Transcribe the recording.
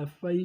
FIA